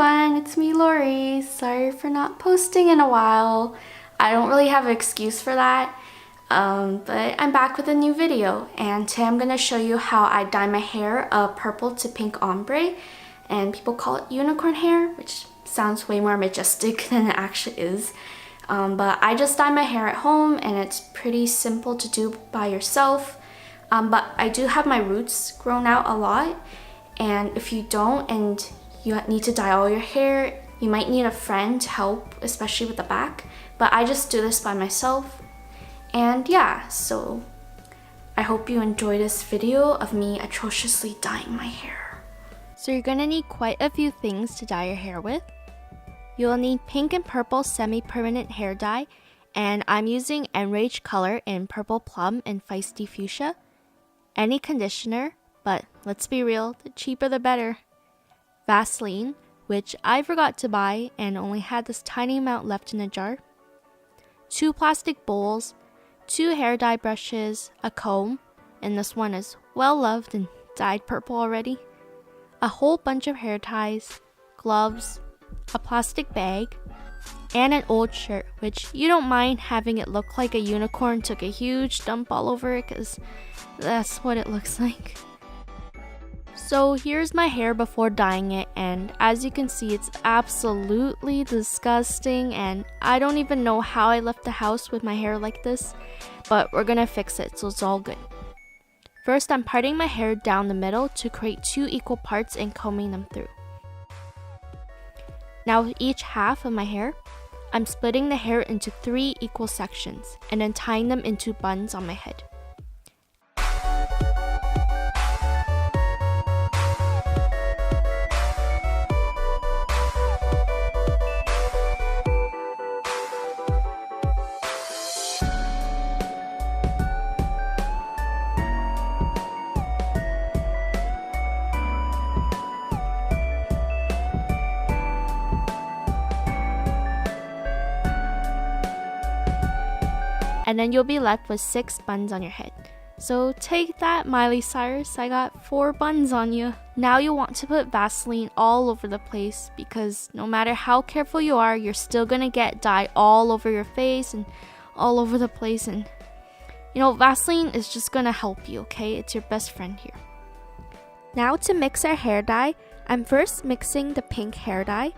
everyone, it's me Lori. Sorry for not posting in a while. I don't really have an excuse for that, but I'm back with a new video, and today I'm going to show you how I dye my hair a purple to pink ombre, and people call it unicorn hair, which sounds way more majestic than it actually is. But I just dye my hair at home, and it's pretty simple to do by yourself. But I do have my roots grown out a lot, and if you don't and you need to dye all your hair, you might need a friend to help, especially with the back. But I just do this by myself. And yeah, so I hope you enjoy this video of me atrociously dyeing my hair. So you're gonna need quite a few things to dye your hair with. You'll need pink and purple semi-permanent hair dye, and I'm using Enrage color in Purple Plum and Feisty Fuchsia. Any conditioner, but let's be real, the cheaper the better. Vaseline, which I forgot to buy and only had this tiny amount left in a jar. 2 plastic bowls, 2 hair dye brushes, a comb, and this one is well loved and dyed purple already. A whole bunch of hair ties, gloves, a plastic bag, and an old shirt, which you don't mind having it look like a unicorn took a huge dump all over it, because that's what it looks like. So here's my hair before dyeing it, and as you can see, it's absolutely disgusting, and I don't even know how I left the house with my hair like this, but we're gonna fix it, so it's all good. First, I'm parting my hair down the middle to create 2 equal parts and combing them through. Now with each half of my hair, I'm splitting the hair into 3 equal sections and then tying them into buns on my head. And then you'll be left with 6 buns on your head. So take that, Miley Cyrus, I got 4 buns on you. Now you want to put Vaseline all over the place, because no matter how careful you are, you're still gonna get dye all over your face and all over the place. And you know, Vaseline is just gonna help you, okay? It's your best friend here. Now to mix our hair dye, I'm first mixing the pink hair dye,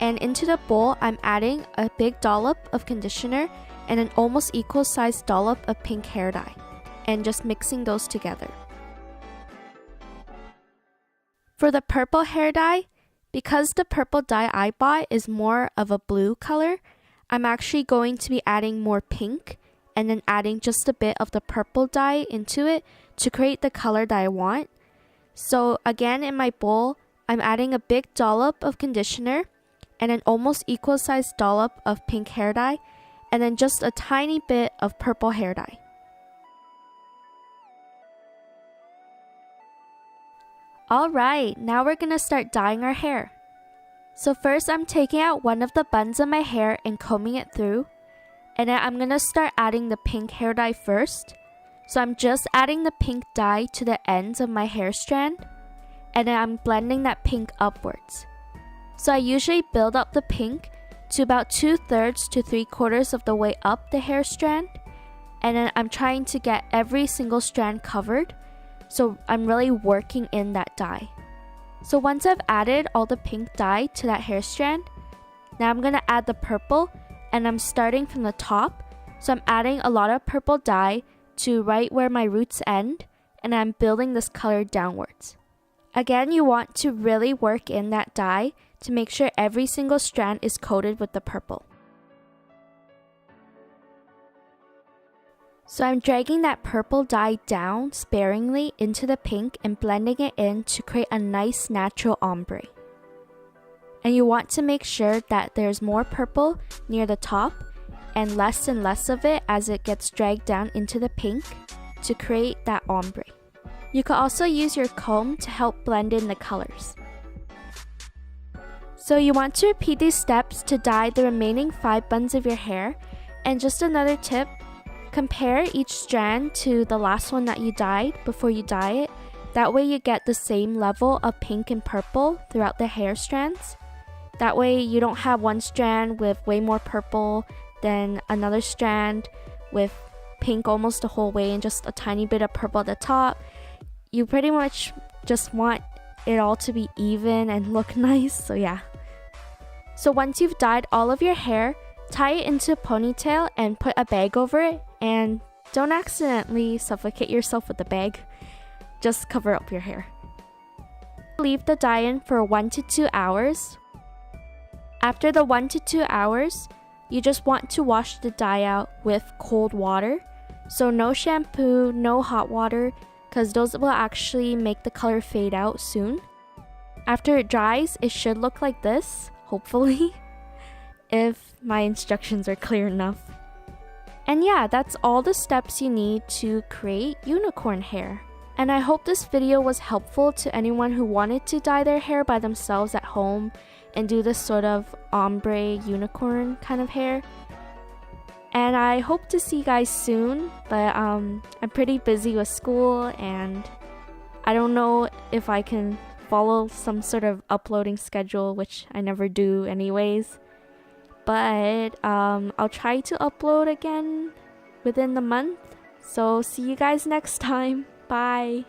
and into the bowl I'm adding a big dollop of conditioner and an almost equal sized dollop of pink hair dye, and just mixing those together. For the purple hair dye, because the purple dye I bought is more of a blue color, I'm actually going to be adding more pink and then adding just a bit of the purple dye into it to create the color that I want. So again, in my bowl, I'm adding a big dollop of conditioner and an almost equal sized dollop of pink hair dye, and then just a tiny bit of purple hair dye. Alright, now we're gonna start dyeing our hair. So first I'm taking out one of the buns of my hair and combing it through, and then I'm gonna start adding the pink hair dye first. So I'm just adding the pink dye to the ends of my hair strand, and then I'm blending that pink upwards. So I usually build up the pink to about 2/3 to 3/4 of the way up the hair strand, and then I'm trying to get every single strand covered, so I'm really working in that dye. So once I've added all the pink dye to that hair strand, now I'm gonna add the purple, and I'm starting from the top, so I'm adding a lot of purple dye to right where my roots end, and I'm building this color downwards. Again, you want to really work in that dye to make sure every single strand is coated with the purple. So I'm dragging that purple dye down sparingly into the pink and blending it in to create a nice natural ombre. And you want to make sure that there's more purple near the top and less of it as it gets dragged down into the pink to create that ombre. You can also use your comb to help blend in the colors. So you want to repeat these steps to dye the remaining 5 buns of your hair. And just another tip, compare each strand to the last one that you dyed before you dye it. That way you get the same level of pink and purple throughout the hair strands. That way you don't have one strand with way more purple than another strand with pink almost the whole way and just a tiny bit of purple at the top. You pretty much just want it all to be even and look nice, so yeah. So once you've dyed all of your hair, tie it into a ponytail and put a bag over it, and don't accidentally suffocate yourself with the bag. Just cover up your hair. Leave the dye in for 1 to 2 hours. After the 1 to 2 hours, you just want to wash the dye out with cold water. So no shampoo, no hot water, because those will actually make the color fade out soon. After it dries, it should look like this, hopefully, if my instructions are clear enough. And yeah, that's all the steps you need to create unicorn hair. And I hope this video was helpful to anyone who wanted to dye their hair by themselves at home and do this sort of ombre unicorn kind of hair. And I hope to see you guys soon, but I'm pretty busy with school and I don't know if I can follow some sort of uploading schedule, which I never do anyways. But I'll try to upload again within the month. So see you guys next time. Bye.